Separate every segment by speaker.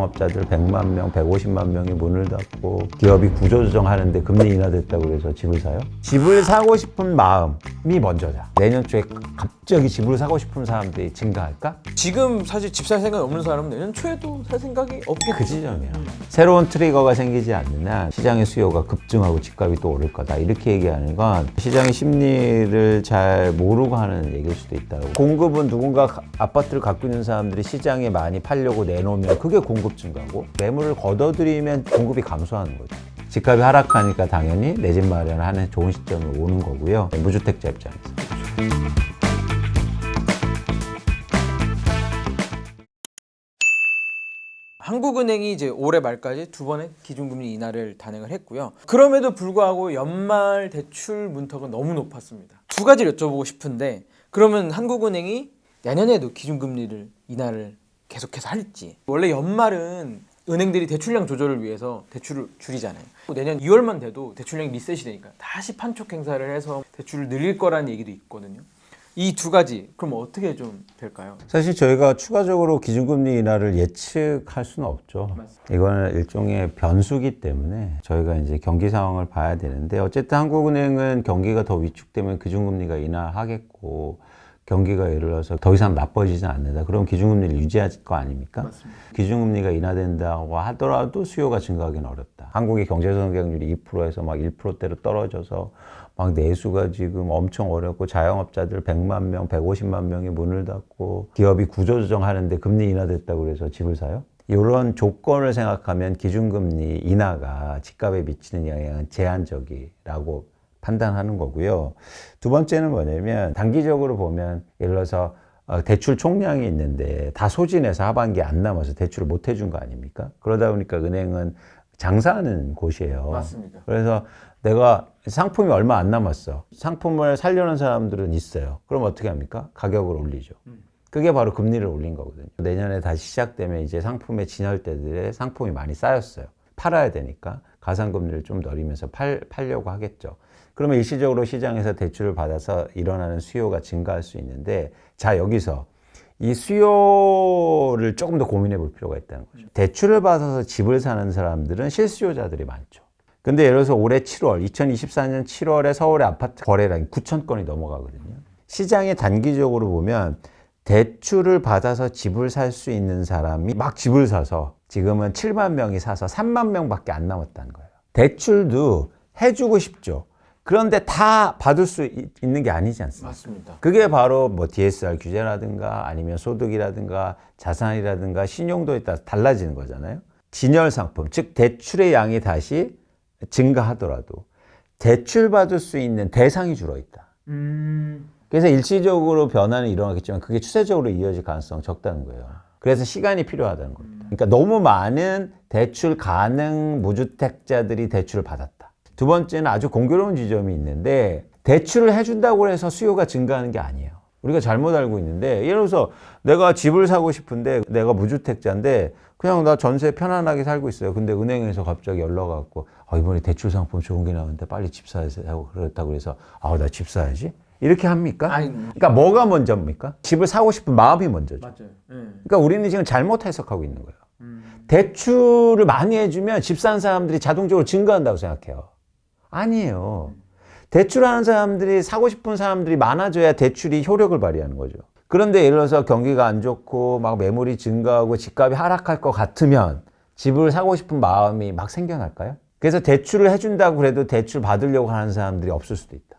Speaker 1: 자영업자들 100만 명, 150만 명이 문을 닫고 기업이 구조조정하는데 금리 인하됐다고 그래서 집을 사요? 집을 사고 싶은 마음이 먼저다. 내년 초에 갑자기 집을 사고 싶은 사람들이 증가할까?
Speaker 2: 지금 사실 집 살 생각이 없는 사람은 내년 초에도 살 생각이 없겠죠.
Speaker 1: 그 지점이야. 새로운 트리거가 생기지 않는 한 시장의 수요가 급증하고 집값이 또 오를 거다. 이렇게 얘기하는 건 시장의 심리를 잘 모르고 하는 얘기일 수도 있다고. 공급은 누군가 아파트를 갖고 있는 사람들이 시장에 많이 팔려고 내놓으면 그게 공급 증가고, 매물을 걷어들이면 공급이 감소하는 거죠. 집값이 하락하니까 당연히 내 집 마련하는 좋은 시점이 오는 거고요. 무주택자 입장에서.
Speaker 2: 한국은행이 이제 올해 말까지 2번의 기준금리 인하를 단행을 했고요. 그럼에도 불구하고 연말 대출 문턱은 너무 높았습니다. 두 가지를 여쭤보고 싶은데, 그러면 한국은행이 내년에도 기준금리를 인하를 계속해서 할지. 원래 연말은 은행들이 대출량 조절을 위해서 대출을 줄이잖아요. 내년 2월만 돼도 대출량이 리셋이 되니까 다시 판촉 행사를 해서 대출을 늘릴 거라는 얘기도 있거든요. 이 두 가지 그럼 어떻게 좀 될까요?
Speaker 1: 사실 저희가 추가적으로 기준금리 인하를 예측할 수는 없죠.
Speaker 2: 맞습니다.
Speaker 1: 이거는 일종의 변수기 때문에 저희가 이제 경기 상황을 봐야 되는데, 어쨌든 한국은행은 경기가 더 위축되면 기준금리가 인하하겠고, 경기가 예를 들어서 더 이상 나빠지지 않는다. 그럼 기준금리를 유지할 거 아닙니까?
Speaker 2: 맞습니다.
Speaker 1: 기준금리가 인하된다고 하더라도 수요가 증가하기는 어렵다. 한국의 경제 성장률이 2%에서 막 1%대로 떨어져서 막 내수가 지금 엄청 어렵고, 자영업자들 100만 명, 150만 명이 문을 닫고 기업이 구조조정하는데 금리 인하됐다고 그래서 집을 사요? 이런 조건을 생각하면 기준금리 인하가 집값에 미치는 영향은 제한적이라고 판단하는 거고요. 두 번째는 뭐냐면, 단기적으로 보면 예를 들어서 대출 총량이 있는데 다 소진해서 하반기에 안 남아서 대출을 못 해준 거 아닙니까? 그러다 보니까 은행은 장사하는 곳이에요.
Speaker 2: 맞습니다.
Speaker 1: 그래서 내가 상품이 얼마 안 남았어. 상품을 살려는 사람들은 있어요. 그럼 어떻게 합니까? 가격을 올리죠. 그게 바로 금리를 올린 거거든요. 내년에 다시 시작되면 이제 상품의 진열대들에 상품이 많이 쌓였어요. 팔아야 되니까 가상금리를 좀 내리면서 팔려고 하겠죠. 그러면 일시적으로 시장에서 대출을 받아서 일어나는 수요가 증가할 수 있는데, 자, 여기서 이 수요를 조금 더 고민해 볼 필요가 있다는 거죠. 대출을 받아서 집을 사는 사람들은 실수요자들이 많죠. 근데 예를 들어서 올해 7월, 2024년 7월에 서울의 아파트 거래량이 9천 건이 넘어가거든요. 시장에 단기적으로 보면 대출을 받아서 집을 살 수 있는 사람이 막 집을 사서 지금은 7만 명이 사서 3만 명밖에 안 남았다는 거예요. 대출도 해주고 싶죠. 그런데 다 받을 수 있는 게 아니지 않습니까?
Speaker 2: 맞습니다.
Speaker 1: 그게 바로 뭐 DSR 규제라든가 아니면 소득이라든가 자산이라든가 신용도에 따라 달라지는 거잖아요. 진열 상품, 즉 대출의 양이 다시 증가하더라도 대출 받을 수 있는 대상이 줄어있다. 그래서 일시적으로 변화는 일어나겠지만 그게 추세적으로 이어질 가능성이 적다는 거예요. 그래서 시간이 필요하다는 겁니다. 그러니까 너무 많은 대출 가능 무주택자들이 대출을 받았다. 두 번째는 아주 공교로운 지점이 있는데, 대출을 해준다고 해서 수요가 증가하는 게 아니에요. 우리가 잘못 알고 있는데, 예를 들어서 내가 집을 사고 싶은데 내가 무주택자인데 그냥 나 전세 편안하게 살고 있어요. 근데 은행에서 갑자기 연락 왔고, 이번에 대출 상품 좋은 게 나왔는데 빨리 집 사야 하고 그랬다고 그래서 나 집 사야지? 이렇게 합니까?
Speaker 2: 아니,
Speaker 1: 그러니까 뭐가 먼저입니까? 집을 사고 싶은 마음이 먼저죠.
Speaker 2: 맞아요.
Speaker 1: 그러니까 우리는 지금 잘못 해석하고 있는 거예요. 대출을 많이 해주면 집 사는 사람들이 자동적으로 증가한다고 생각해요. 아니에요. 대출하는 사람들이, 사고 싶은 사람들이 많아져야 대출이 효력을 발휘하는 거죠. 그런데 예를 들어서 경기가 안 좋고 막 매물이 증가하고 집값이 하락할 것 같으면 집을 사고 싶은 마음이 막 생겨날까요? 그래서 대출을 해준다고 그래도 대출 받으려고 하는 사람들이 없을 수도 있다.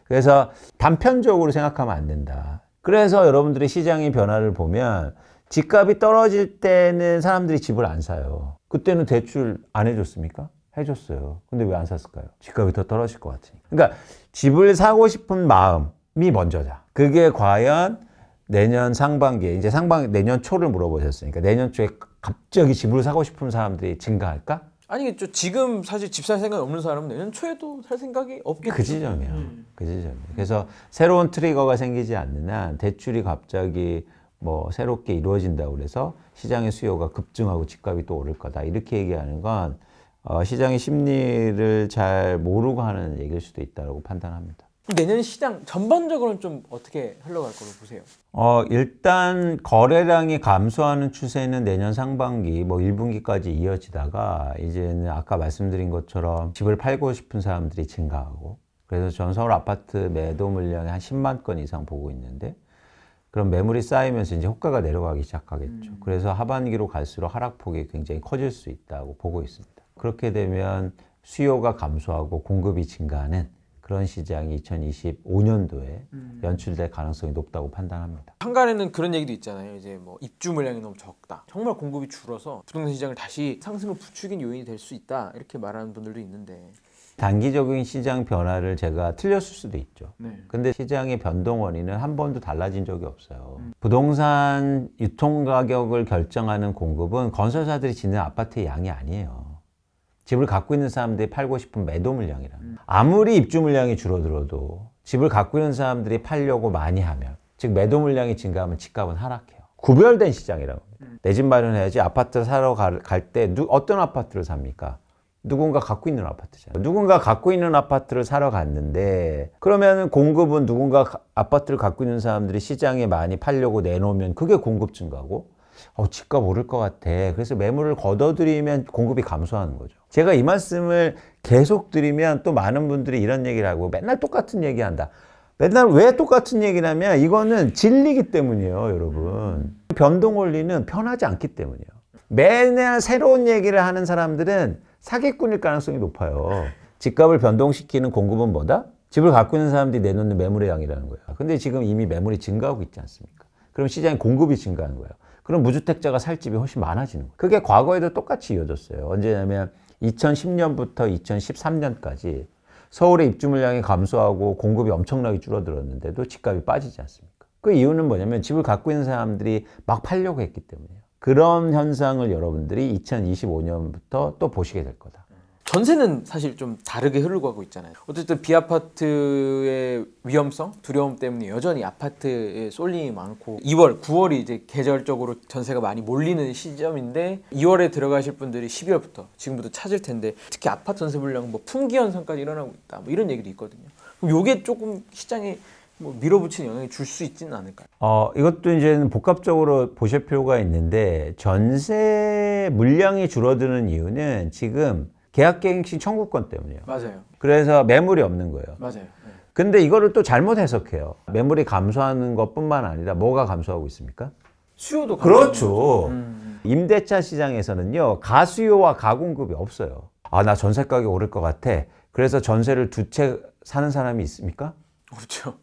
Speaker 1: 그래서 단편적으로 생각하면 안 된다. 그래서 여러분들이 시장의 변화를 보면 집값이 떨어질 때는 사람들이 집을 안 사요. 그때는 대출 안 해줬습니까? 해줬어요. 근데 왜 안 샀을까요? 집값이 더 떨어질 것 같으니까. 그러니까 집을 사고 싶은 마음이 먼저다. 그게 과연 내년 상반기에, 이제 내년 초를 물어보셨으니까 내년 초에 갑자기 집을 사고 싶은 사람들이 증가할까?
Speaker 2: 아니겠죠. 지금 사실 집 살 생각이 없는 사람은 내년 초에도 살 생각이 없겠죠.
Speaker 1: 그 지점이야. 그 지점이야. 그래서 새로운 트리거가 생기지 않는 한 대출이 갑자기 뭐 새롭게 이루어진다고 그래서 시장의 수요가 급증하고 집값이 또 오를 거다. 이렇게 얘기하는 건 시장의 심리를 잘 모르고 하는 얘기일 수도 있다고 판단합니다.
Speaker 2: 내년 시장 전반적으로는 좀 어떻게 흘러갈 거로 보세요?
Speaker 1: 일단 거래량이 감소하는 추세는 내년 상반기 뭐 1분기까지 이어지다가 이제는 아까 말씀드린 것처럼 집을 팔고 싶은 사람들이 증가하고 그래서 전 서울 아파트 매도 물량이 한 10만 건 이상 보고 있는데 그럼 매물이 쌓이면서 이제 호가가 내려가기 시작하겠죠. 그래서 하반기로 갈수록 하락폭이 굉장히 커질 수 있다고 보고 있습니다. 그렇게 되면 수요가 감소하고 공급이 증가하는 그런 시장이 2025년도에 연출될 가능성이 높다고 판단합니다.
Speaker 2: 한간에는 그런 얘기도 있잖아요. 이제 뭐 입주 물량이 너무 적다. 정말 공급이 줄어서 부동산 시장을 다시 상승을 부추긴 요인이 될 수 있다. 이렇게 말하는 분들도 있는데
Speaker 1: 단기적인 시장 변화를 제가 틀렸을 수도 있죠.
Speaker 2: 네.
Speaker 1: 근데 시장의 변동 원인은 한 번도 달라진 적이 없어요. 부동산 유통 가격을 결정하는 공급은 건설사들이 짓는 아파트의 양이 아니에요. 집을 갖고 있는 사람들이 팔고 싶은 매도 물량이라는. 아무리 입주 물량이 줄어들어도 집을 갖고 있는 사람들이 팔려고 많이 하면, 즉 매도 물량이 증가하면 집값은 하락해요. 구별된 시장이라고 합니다. 내 집 마련해야지 아파트를 사러 갈 때 어떤 아파트를 삽니까? 누군가 갖고 있는 아파트잖아요. 누군가 갖고 있는 아파트를 사러 갔는데 그러면 공급은 누군가 아파트를 갖고 있는 사람들이 시장에 많이 팔려고 내놓으면 그게 공급 증가고 집값 오를 것 같아. 그래서 매물을 걷어들이면 공급이 감소하는 거죠. 제가 이 말씀을 계속 드리면 또 많은 분들이 이런 얘기를 하고 맨날 똑같은 얘기한다. 맨날 왜 똑같은 얘기냐면 이거는 진리기 때문이에요, 여러분. 변동 원리는 변하지 않기 때문이에요. 매날 새로운 얘기를 하는 사람들은 사기꾼일 가능성이 높아요. 집값을 변동시키는 공급은 뭐다? 집을 갖고 있는 사람들이 내놓는 매물의 양이라는 거예요. 근데 지금 이미 매물이 증가하고 있지 않습니까? 그럼 시장의 공급이 증가하는 거예요. 그럼 무주택자가 살 집이 훨씬 많아지는 거예요. 그게 과거에도 똑같이 이어졌어요. 언제냐면 2010년부터 2013년까지 서울의 입주 물량이 감소하고 공급이 엄청나게 줄어들었는데도 집값이 빠지지 않습니까? 그 이유는 뭐냐면 집을 갖고 있는 사람들이 막 팔려고 했기 때문이에요. 그런 현상을 여러분들이 2025년부터 또 보시게 될 거다.
Speaker 2: 전세는 사실 좀 다르게 흐르고 가고 있잖아요. 어쨌든 비아파트의 위험성, 두려움 때문에 여전히 아파트에 쏠림이 많고 2월, 9월이 이제 계절적으로 전세가 많이 몰리는 시점인데 2월에 들어가실 분들이 12월부터 지금부터 찾을 텐데 특히 아파트 전세 불량 뭐 품귀 현상까지 일어나고 있다. 뭐 이런 얘기도 있거든요. 그럼 이게 조금 시장에 뭐 밀어붙이는 영향이 줄 수 있지는 않을까요?
Speaker 1: 이것도 이제는 복합적으로 보실 필요가 있는데 전세 물량이 줄어드는 이유는 지금 계약갱신 청구권 때문이에요.
Speaker 2: 맞아요.
Speaker 1: 그래서 매물이 없는 거예요.
Speaker 2: 맞아요. 네.
Speaker 1: 근데 이거를 또 잘못 해석해요. 매물이 감소하는 것뿐만 아니라 뭐가 감소하고 있습니까?
Speaker 2: 수요도
Speaker 1: 그렇죠. 임대차 시장에서는요, 가수요와 가공급이 없어요. 나 전세 가격이 오를 것 같아. 그래서 전세를 두 채 사는 사람이 있습니까?
Speaker 2: 없죠.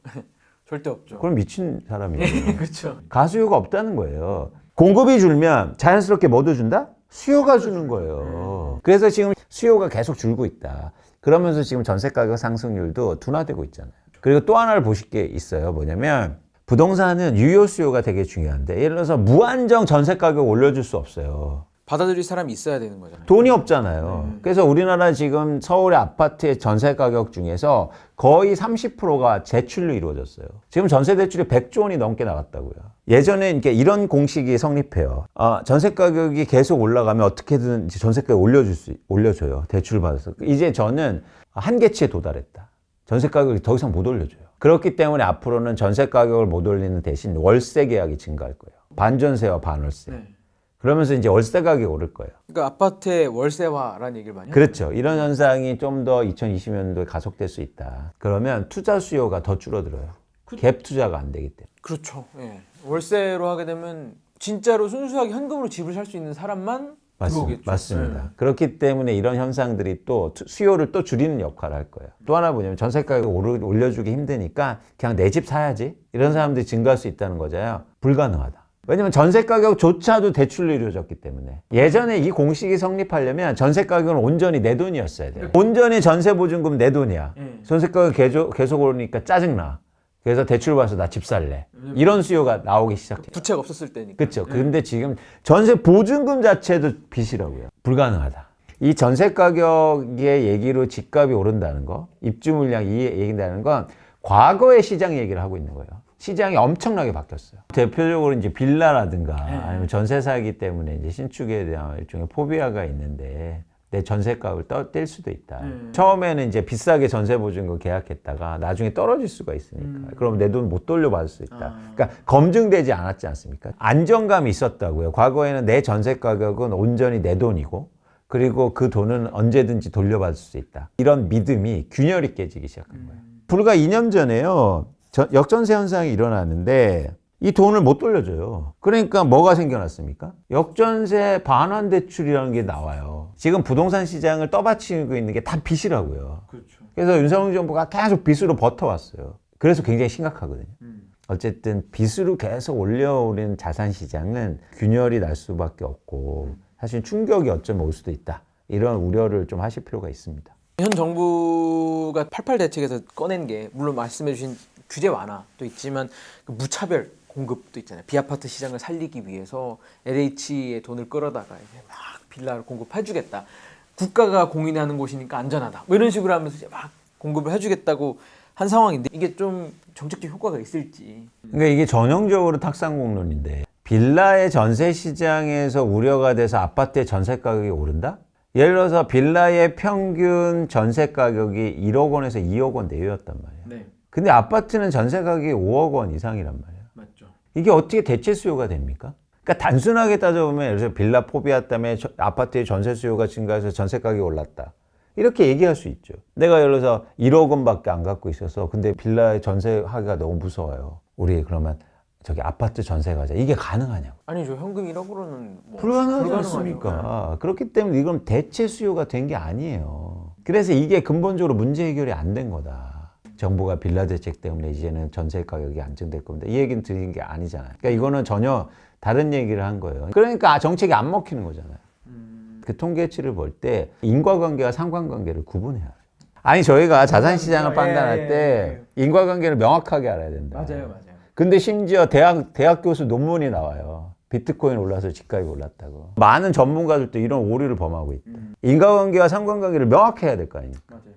Speaker 2: 절대 없죠.
Speaker 1: 그럼 미친 사람이에요.
Speaker 2: 그렇죠.
Speaker 1: 가수요가 없다는 거예요. 공급이 줄면 자연스럽게 뭐도 준다? 수요가 주는 거예요. 그래서 지금 수요가 계속 줄고 있다. 그러면서 지금 전세 가격 상승률도 둔화되고 있잖아요. 그리고 또 하나를 보실 게 있어요. 뭐냐면 부동산은 유효 수요가 되게 중요한데 예를 들어서 무한정 전세 가격 올려줄 수 없어요.
Speaker 2: 받아들일 사람이 있어야 되는 거잖아요.
Speaker 1: 돈이 없잖아요. 그래서 우리나라 지금 서울의 아파트의 전세 가격 중에서 거의 30%가 대출로 이루어졌어요. 지금 전세 대출이 100조 원이 넘게 나갔다고요. 예전에 이런 공식이 성립해요. 전세 가격이 계속 올라가면 어떻게든 전세 가격 올려줘요. 대출을 받아서. 이제 저는 한계치에 도달했다. 전세 가격이 더 이상 못 올려줘요. 그렇기 때문에 앞으로는 전세 가격을 못 올리는 대신 월세 계약이 증가할 거예요. 반전세와 반월세.
Speaker 2: 네.
Speaker 1: 그러면서 이제 월세 가격이 오를 거예요.
Speaker 2: 그러니까 아파트의 월세화라는 얘기를 많이
Speaker 1: 그렇죠. 이런 현상이 좀 더 2020년도에 가속될 수 있다. 그러면 투자 수요가 더 줄어들어요. 갭 투자가 안 되기 때문에.
Speaker 2: 그렇죠. 예. 월세로 하게 되면 진짜로 순수하게 현금으로 집을 살 수 있는 사람만 들어오겠죠.
Speaker 1: 맞습니다. 그렇기 때문에 이런 현상들이 또 수요를 또 줄이는 역할을 할 거예요. 또 하나 뭐냐면 전세 가격 올려주기 힘드니까 그냥 내 집 사야지. 이런 사람들이 증가할 수 있다는 거잖아요. 불가능하다. 왜냐면 전세 가격조차도 대출로 이루어졌기 때문에 예전에 이 공식이 성립하려면 전세 가격은 온전히 내 돈이었어야 돼요. 온전히 전세 보증금 내 돈이야. 전세 가격 계속 오르니까 짜증나. 그래서 대출 받아서 나 집 살래. 이런 수요가 나오기 시작해요.
Speaker 2: 부채가 없었을 때니까.
Speaker 1: 그렇죠. 근데 지금 전세 보증금 자체도 빚이라고요. 불가능하다. 이 전세 가격의 얘기로 집값이 오른다는 거, 입주 물량 이 얘기한다는 건 과거의 시장 얘기를 하고 있는 거예요. 시장이 엄청나게 바뀌었어요. 대표적으로 이제 빌라라든가 아니면 전세 사기 때문에 이제 신축에 대한 일종의 포비아가 있는데 내 전세값을 뗄 수도 있다. 처음에는 이제 비싸게 전세 보증금 계약했다가 나중에 떨어질 수가 있으니까. 그럼 내 돈 못 돌려받을 수 있다. 그러니까 검증되지 않았지 않습니까? 안정감이 있었다고요. 과거에는 내 전세 가격은 온전히 내 돈이고 그리고 그 돈은 언제든지 돌려받을 수 있다. 이런 믿음이 균열이 깨지기 시작한 거예요. 불과 2년 전에요. 역전세 현상이 일어나는데 이 돈을 못 돌려줘요. 그러니까 뭐가 생겨났습니까? 역전세 반환 대출이라는 게 나와요. 지금 부동산 시장을 떠받치고 있는 게 다 빚이라고요.
Speaker 2: 그렇죠.
Speaker 1: 그래서 윤석열 정부가 계속 빚으로 버텨왔어요. 그래서 굉장히 심각하거든요. 어쨌든 빚으로 계속 올려오는 자산 시장은 균열이 날 수밖에 없고 사실 충격이 어쩌면 올 수도 있다. 이런 우려를 좀 하실 필요가 있습니다.
Speaker 2: 현 정부가 88 대책에서 꺼낸 게 물론 말씀해 주신 규제 완화도 있지만 그 무차별 공급도 있잖아요. 비아파트 시장을 살리기 위해서 LH의 돈을 끌어다가 이제 막 빌라를 공급해주겠다. 국가가 공인하는 곳이니까 안전하다. 뭐 이런 식으로 하면서 이제 막 공급을 해주겠다고 한 상황인데 이게 좀 정책적 효과가 있을지.
Speaker 1: 그러니까 이게 전형적으로 탁상공론인데 빌라의 전세 시장에서 우려가 돼서 아파트의 전세 가격이 오른다? 예를 들어서 빌라의 평균 전세 가격이 1억 원에서 2억 원 내외였단 말이에요.
Speaker 2: 네,
Speaker 1: 근데 아파트는 전세 가격이 5억 원 이상이란 말이에요.
Speaker 2: 맞죠.
Speaker 1: 이게 어떻게 대체 수요가 됩니까? 그러니까 단순하게 따져보면 예를 들어서 빌라 포비아 때문에 아파트의 전세 수요가 증가해서 전세 가격이 올랐다. 이렇게 얘기할 수 있죠. 내가 예를 들어서 1억 원밖에 안 갖고 있어서 근데 빌라의 전세하기가 너무 무서워요. 우리 그러면 저기 아파트 전세 가자. 이게 가능하냐고.
Speaker 2: 아니죠. 현금 1억으로는 뭐
Speaker 1: 불가능하지 않습니까? 그렇기 때문에 이건 대체 수요가 된 게 아니에요. 그래서 이게 근본적으로 문제 해결이 안 된 거다. 정부가 빌라 대책 때문에 이제는 전세 가격이 안정될 겁니다. 이 얘기는 드린 게 아니잖아요. 그러니까 이거는 전혀 다른 얘기를 한 거예요. 그러니까 정책이 안 먹히는 거잖아요. 그 통계치를 볼 때 인과관계와 상관관계를 구분해야 돼요. 아니 저희가 자산시장을 판단할 때 인과관계를 명확하게 알아야 된다.
Speaker 2: 맞아요.
Speaker 1: 근데 심지어 대학 교수 논문이 나와요. 비트코인 올라서 집값이 올랐다고. 많은 전문가들도 이런 오류를 범하고 있다. 인과관계와 상관관계를 명확히 해야 될 거 아닙니까?
Speaker 2: 맞아요.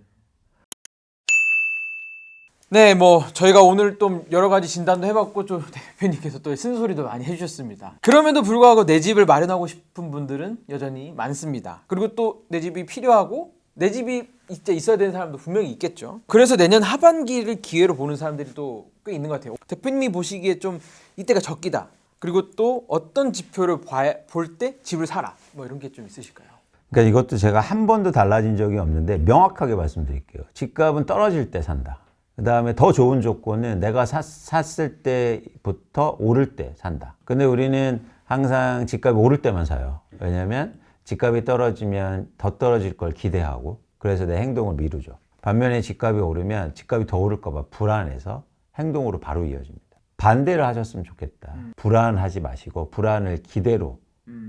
Speaker 2: 네, 뭐 저희가 오늘 좀 여러 가지 진단도 해봤고 좀 대표님께서 또 쓴소리도 많이 해주셨습니다. 그럼에도 불구하고 내 집을 마련하고 싶은 분들은 여전히 많습니다. 그리고 또 내 집이 필요하고 내 집이 진짜 있어야 되는 사람도 분명히 있겠죠. 그래서 내년 하반기를 기회로 보는 사람들이 또 꽤 있는 것 같아요. 대표님이 보시기에 좀 이때가 적기다. 그리고 또 어떤 지표를 볼 때 집을 사라. 뭐 이런 게 좀 있으실까요?
Speaker 1: 그러니까 이것도 제가 한 번도 달라진 적이 없는데 명확하게 말씀드릴게요. 집값은 떨어질 때 산다. 그 다음에 더 좋은 조건은 내가 샀을 때부터 오를 때 산다. 근데 우리는 항상 집값이 오를 때만 사요. 왜냐하면 집값이 떨어지면 더 떨어질 걸 기대하고 그래서 내 행동을 미루죠. 반면에 집값이 오르면 집값이 더 오를까 봐 불안해서 행동으로 바로 이어집니다. 반대를 하셨으면 좋겠다. 불안하지 마시고 불안을 기대로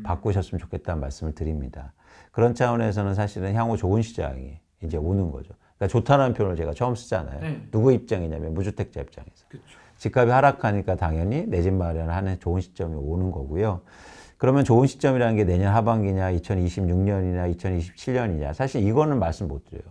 Speaker 1: 바꾸셨으면 좋겠다는 말씀을 드립니다. 그런 차원에서는 사실은 향후 좋은 시장이 이제 오는 거죠. 그러니까 좋다는 표현을 제가 처음 쓰잖아요. 누구 입장이냐면 무주택자 입장에서. 그쵸. 집값이 하락하니까 당연히 내 집 마련하는 좋은 시점이 오는 거고요. 그러면 좋은 시점이라는 게 내년 하반기냐, 2026년이냐, 2027년이냐. 사실 이거는 말씀 못 드려요.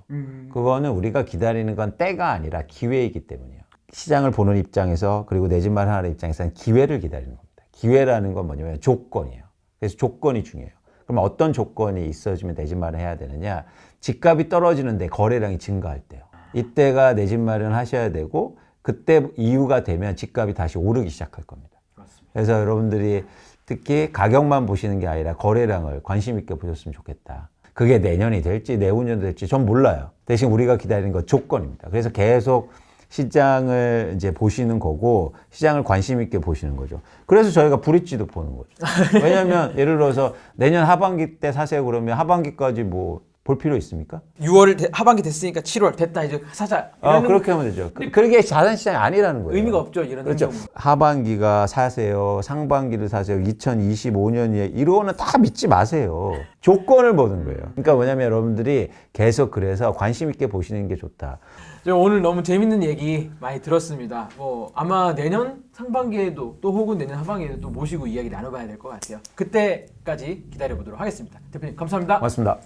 Speaker 1: 그거는 우리가 기다리는 건 때가 아니라 기회이기 때문이에요. 시장을 보는 입장에서 그리고 내 집 마련하는 입장에서는 기회를 기다리는 겁니다. 기회라는 건 뭐냐면 조건이에요. 그래서 조건이 중요해요. 그럼 어떤 조건이 있어지면 내 집 마련해야 되느냐. 집값이 떨어지는데 거래량이 증가할 때요. 이때가 내 집 마련하셔야 되고 그때 이유가 되면 집값이 다시 오르기 시작할 겁니다. 맞습니다. 그래서 여러분들이 특히 가격만 보시는 게 아니라 거래량을 관심 있게 보셨으면 좋겠다. 그게 내년이 될지 내후년이 될지 전 몰라요. 대신 우리가 기다리는 건 조건입니다. 그래서 계속 시장을 이제 보시는 거고 시장을 관심 있게 보시는 거죠. 그래서 저희가 브릿지도 보는 거죠. 왜냐하면 예를 들어서 내년 하반기 때 사세요 그러면 하반기까지 뭐 볼 필요 있습니까?
Speaker 2: 6월 하반기 됐으니까 7월 됐다 이제 사자.
Speaker 1: 그렇게 하면 되죠. 그게 자산시장이 아니라는 거예요.
Speaker 2: 의미가 없죠. 이런
Speaker 1: 그렇죠.
Speaker 2: 행동.
Speaker 1: 하반기가 사세요. 상반기를 사세요. 2025년이에 이거는 다 믿지 마세요. 조건을 보는 거예요. 그러니까 뭐냐면 여러분들이 계속 그래서 관심 있게 보시는 게 좋다.
Speaker 2: 오늘 너무 재밌는 얘기 많이 들었습니다. 뭐 아마 내년 상반기에도 또 혹은 내년 하반기에도 또 모시고 이야기 나눠봐야 될 것 같아요. 그때까지 기다려 보도록 하겠습니다. 대표님 감사합니다.
Speaker 1: 고맙습니다.